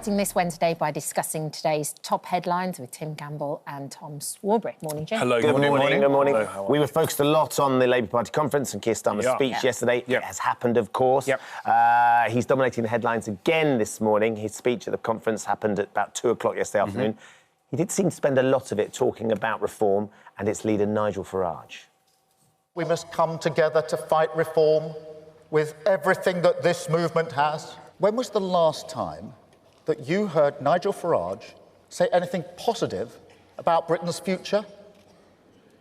starting this Wednesday by discussing today's top headlines with Tim Campbell and Tom Swarbrick. Morning, Jim. Hello, good morning. Good morning. Hello, we were focused a lot on the Labour Party conference and Keir Starmer's speech yesterday. It has happened, of course. He's dominating the headlines again this morning. His speech at the conference happened at about 2 o'clock yesterday afternoon. He did seem to spend a lot of it talking about reform and its leader, Nigel Farage. We must come together to fight reform with everything that this movement has. When was the last time that you heard Nigel Farage say anything positive about Britain's future?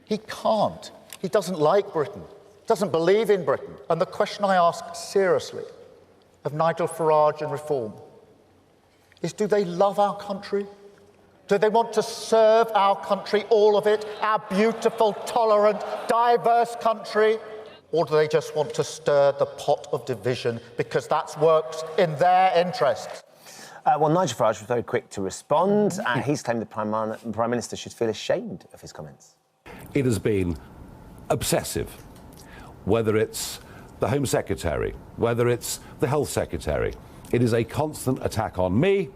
He can't. He doesn't like Britain, doesn't believe in Britain. And the question I ask seriously of Nigel Farage and reform is, do they love our country? Do they want to serve our country, all of it, our beautiful, tolerant, diverse country? Or do they just want to stir the pot of division because that works in their interests? Well, Nigel Farage was very quick to respond. He's claimed the Prime Minister should feel ashamed of his comments. It has been obsessive, whether it's the Home Secretary, whether it's the Health Secretary. It is a constant attack on me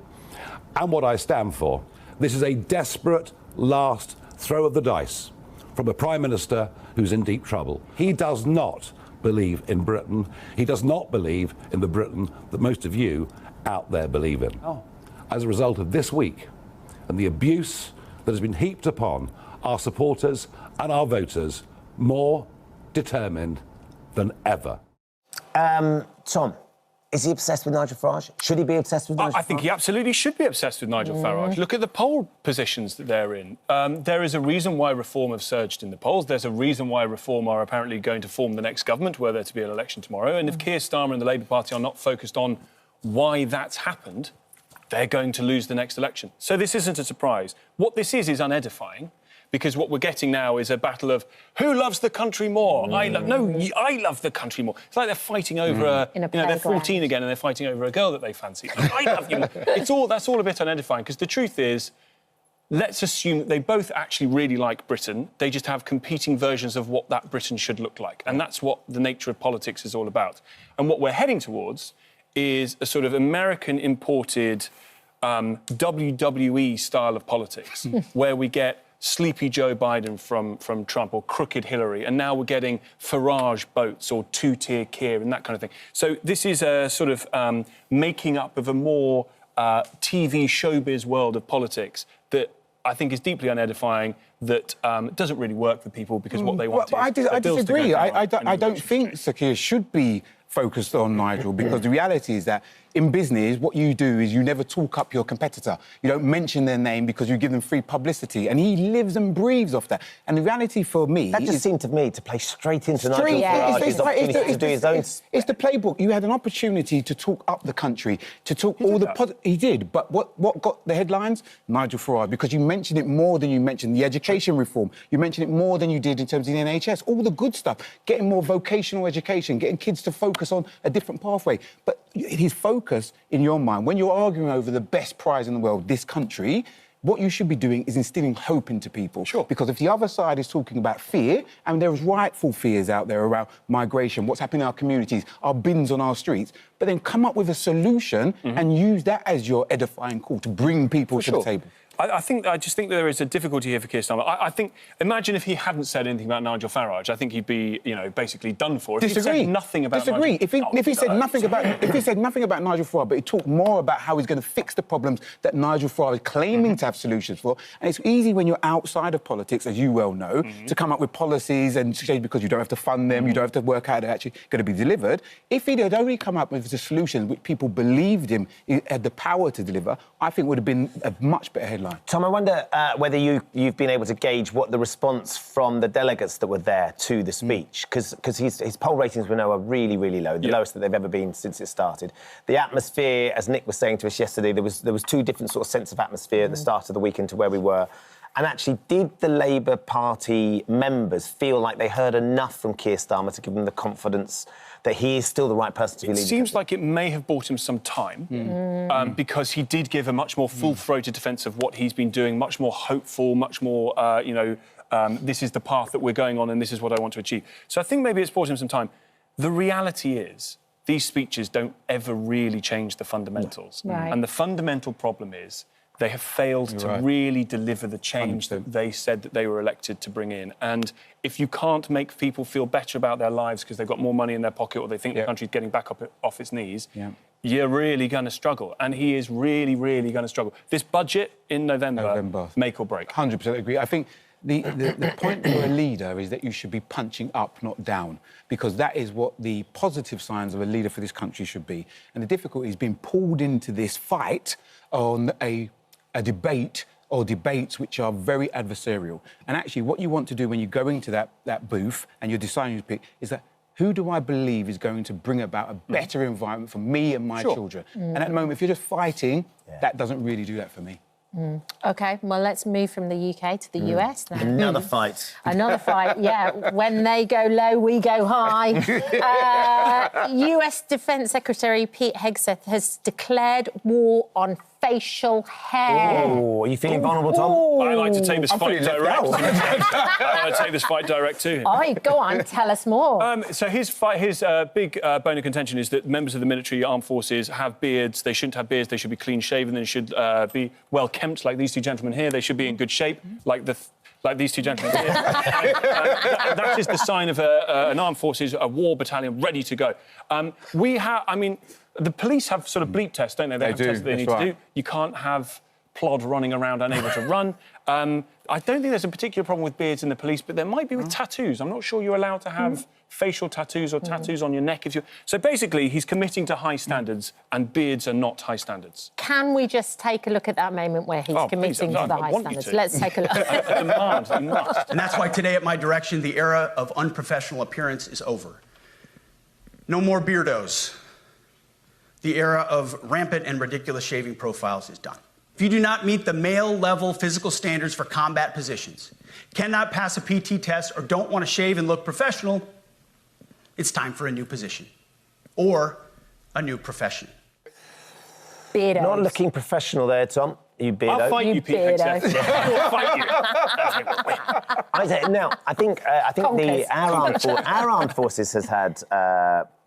and what I stand for. This is a desperate last throw of the dice from a Prime Minister who's in deep trouble. He does not believe in Britain. He does not believe in the Britain that most of you out there believe in. As a result of this week and the abuse that has been heaped upon our supporters and our voters, more determined than ever. Tom, is he obsessed with Nigel Farage? Should he be obsessed with Nigel Farage? I think he absolutely should be obsessed with Nigel Farage. Look at the poll positions that they're in. There is a reason why Reform have surged in the polls. There's a reason why Reform are apparently going to form the next government, were there to be an election tomorrow. And if Keir Starmer and the Labour Party are not focused on why that's happened, they're going to lose the next election. So this isn't a surprise. What this is unedifying, because what we're getting now is a battle of who loves the country more. I love the country more. It's like they're fighting over they're 14 again and they're fighting over a girl that they fancy. I love you more. That's all a bit unedifying, because the truth is, let's assume that they both actually really like Britain. They just have competing versions of what that Britain should look like. And that's what the nature of politics is all about. And what we're heading towards is a sort of American-imported WWE style of politics, where we get sleepy Joe Biden from Trump, or crooked Hillary, and now we're getting Farage boats or two-tier Keir and that kind of thing. So this is a sort of making up of a more TV showbiz world of politics that I think is deeply unedifying, that doesn't really work for people, because what they want I disagree. I don't think Sir Keir should be focused on Nigel, because the reality is that in business, what you do is you never talk up your competitor. You don't mention their name because you give them free publicity, and he lives and breathes off that. And the reality for me... That just seemed to me to play straight into Nigel Farage's opportunity to do his own... It's the playbook. You had an opportunity to talk up the country, to talk all the... He did, but what got the headlines? Nigel Farage, because you mentioned it more than you mentioned the education reform. You mentioned it more than you did in terms of the NHS, all the good stuff, getting more vocational education, getting kids to focus on a different pathway. But his focus, in your mind, when you're arguing over the best prize in the world, this country, what you should be doing is instilling hope into people. Sure. Because if the other side is talking about fear, and there's rightful fears out there around migration, what's happening in our communities, our bins on our streets, but then come up with a solution and use that as your edifying call to bring people to the table. I just think there is a difficulty here for Keir Starmer. I think, imagine if he hadn't said anything about Nigel Farage. I think he'd be, basically done for. Disagree. If he said nothing about Disagree. If he said nothing about Nigel Farage, but he talked more about how he's going to fix the problems that Nigel Farage is claiming to have solutions for. And it's easy when you're outside of politics, as you well know, to come up with policies and change, because you don't have to fund them, you don't have to work out how they're actually going to be delivered. If he had only come up with the solutions which people believed him had the power to deliver, I think would have been a much better headline. Tom, I wonder whether you've been able to gauge what the response from the delegates that were there to the speech, because his poll ratings, we know, are really, really low, the lowest that they've ever been since it started. The atmosphere, as Nick was saying to us yesterday, there was two different sort of sense of atmosphere at the start of the weekend to where we were. And actually, did the Labour Party members feel like they heard enough from Keir Starmer to give them the confidence that he is still the right person to be leading? It seems like it may have bought him some time, because he did give a much more full-throated defence of what he's been doing, much more hopeful, much more, this is the path that we're going on and this is what I want to achieve. So I think maybe it's bought him some time. The reality is these speeches don't ever really change the fundamentals. Right. And the fundamental problem is they have failed to really deliver the change that they said that they were elected to bring in. And if you can't make people feel better about their lives because they've got more money in their pocket or they think the country's getting back up off its knees, you're really going to struggle. And he is really, really going to struggle. This budget in November, make or break. 100% agree. I think the point for a leader is that you should be punching up, not down, because that is what the positive signs of a leader for this country should be. And the difficulty is being pulled into this fight on a debate or debates which are very adversarial. And actually what you want to do when you go into that booth and you're deciding to pick is that who do I believe is going to bring about a better environment for me and my children? And at the moment, if you're just fighting, that doesn't really do that for me. OK, well, let's move from the UK to the US now. Another fight. Another fight, yeah. When they go low, we go high. US Defence Secretary Pete Hegseth has declared war on facial hair. Oh, are you feeling vulnerable, Tom? I like to take this fight direct. I like to take this fight direct to him. Oh, go on, tell us more. So his big bone of contention is that members of the military armed forces have beards. They shouldn't have beards. They should be clean-shaven. They should be well-kempt, like these two gentlemen here. They should be in good shape, like these two gentlemen here. That is the sign of an armed forces, a war battalion ready to go. The police have sort of bleep tests, don't they? They have tests they need to do. You can't have plod running around unable to run. I don't think there's a particular problem with beards in the police, but there might be with tattoos. I'm not sure you're allowed to have facial tattoos or tattoos on your neck. So basically, he's committing to high standards, and beards are not high standards. Can we just take a look at that moment where he's committing to the high standards? Let's take a look. You must. And that's why today, at my direction, the era of unprofessional appearance is over. No more beardos. The era of rampant and ridiculous shaving profiles is done. If you do not meet the male-level physical standards for combat positions, cannot pass a PT test, or don't want to shave and look professional, it's time for a new position or a new profession. Beardos. Not looking professional there, Tom. You beardo. I'll fight you, Pete Hegseth. I'll fight you. Now, I think our armed forces has had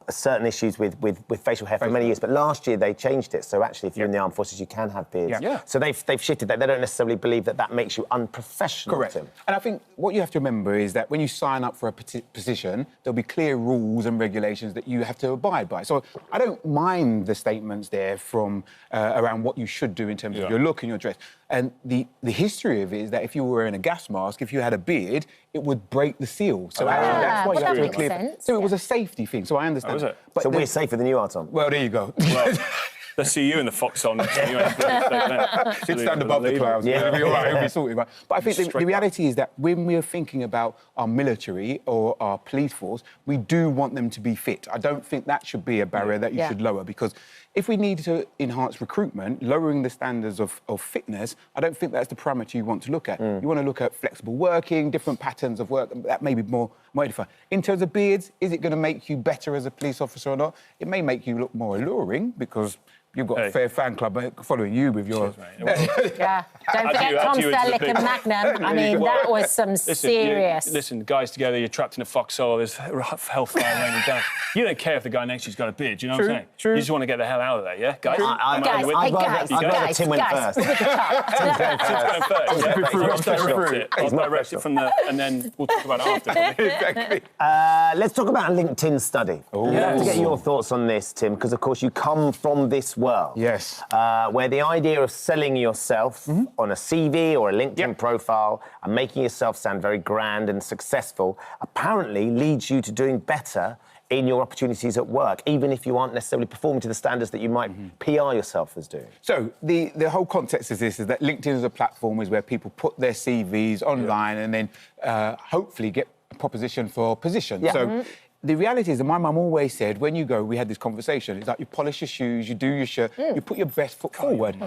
certain issues with facial hair for many years, but last year they changed it. So actually, if you're in the armed forces, you can have beards. So they've shifted that. They don't necessarily believe that makes you unprofessional. Correct. And I think what you have to remember is that when you sign up for a position, there'll be clear rules and regulations that you have to abide by. So I don't mind the statements there from around what you should do in terms of your look and your dress. And the history of it is that if you were wearing a gas mask, if you had a beard, it would break the seal. So actually, that's why you have to be clear. So it was a safety thing. So I understand. Was it? But so we're safer than you are, Tom. Well, there you go. Well, let's see you in the foxhole next time. Should stand above the clouds. Yeah, it'll be all right. It'll be sorted. But I think the reality is that when we're thinking about our military or our police force, we do want them to be fit. I don't think that should be a barrier that you should lower, because if we need to enhance recruitment, lowering the standards of fitness, I don't think that's the parameter you want to look at. You want to look at flexible working, different patterns of work. That may be more modified. In terms of beards, is it going to make you better as a police officer or not? It may make you look more alluring because you've got a fair fan club following you with your... Yeah. Don't forget Tom Selleck and Magnum. I mean, that was some serious... Listen, guys together, you're trapped in a foxhole, there's hellfire raining down. You don't care if the guy next to you's got a beard, do you know what I'm saying? True. You just want to get the hell out of there, yeah? Guys? I'd rather Tim went first. I'll direct it from the... And then we'll talk about it after. Exactly. Let's talk about a LinkedIn study. I'd love to get your thoughts on this, Tim, because, of course, you come from this world. Yes. Where the idea of selling yourself on a CV or a LinkedIn profile and making yourself sound very grand and successful apparently leads you to doing better in your opportunities at work, even if you aren't necessarily performing to the standards that you might PR yourself as doing. So the whole context of this is that LinkedIn as a platform is where people put their CVs online and then hopefully get a proposition for positions. So the reality is that my mum always said, when you go, we had this conversation, it's like you polish your shoes, you do your shirt, you put your best foot forward.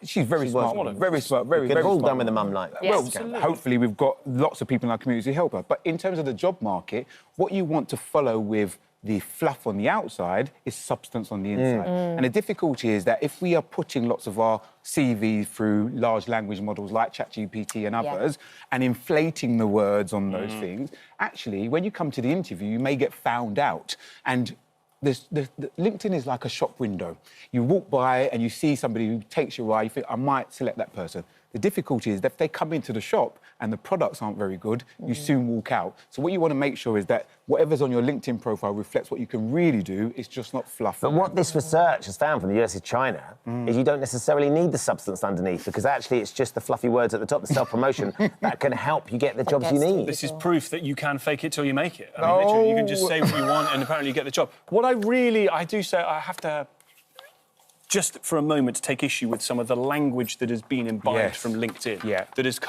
She's very smart, very smart, very Good all smart. done with a mum like that. Well, hopefully we've got lots of people in our community to help her. But in terms of the job market, what you want to follow with the fluff on the outside is substance on the inside. And the difficulty is that if we are putting lots of our CV through large language models like ChatGPT and others and inflating the words on those things, actually, when you come to the interview, you may get found out. And LinkedIn is like a shop window. You walk by and you see somebody who takes your eye, you think, I might select that person. The difficulty is that if they come into the shop and the products aren't very good, you soon walk out. So what you want to make sure is that whatever's on your LinkedIn profile reflects what you can really do. It's just not fluff. But what this research has found from the US and China is you don't necessarily need the substance underneath, because actually it's just the fluffy words at the top, the self-promotion, that can help you get the jobs you need. This is proof that you can fake it till you make it. I mean, literally, you can just say what you want and apparently you get the job. What I do say, I have to just for a moment take issue with some of the language that has been imbibed from LinkedIn, that has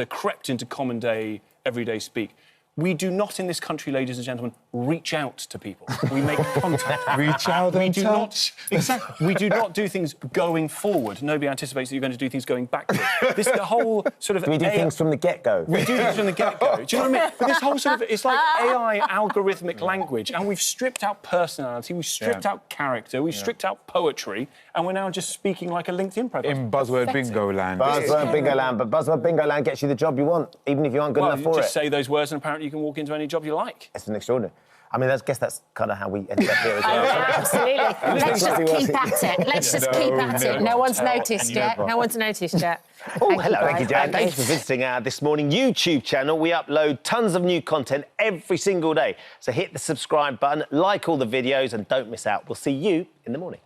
crept into common day, everyday speak. We do not in this country, ladies and gentlemen, reach out to people. We make contact. Reach out and touch. Exactly. We do not do things going forward. Nobody anticipates that you're going to do things going backwards. This the whole sort of... We do things from the get-go. We do things from the get-go. Do you know what I mean? But this whole sort of... It's like AI algorithmic language, and we've stripped out personality, we've stripped out character, we've stripped out poetry, and we're now just speaking like a LinkedIn profile. In buzzword bingo land. Buzzword bingo land, but buzzword bingo land gets you the job you want, even if you aren't good enough for it. Just say those words and apparently you can walk into any job you like. It's an extraordinary. I mean, I guess that's kind of how we ended up here as well. Absolutely. Let's just keep at it. Let's just keep at it. No one's noticed yet. No one's noticed yet. Oh, hello. Thank you, Jan. Thank you for visiting our This Morning YouTube channel. We upload tons of new content every single day. So hit the subscribe button, like all the videos, and don't miss out. We'll see you in the morning.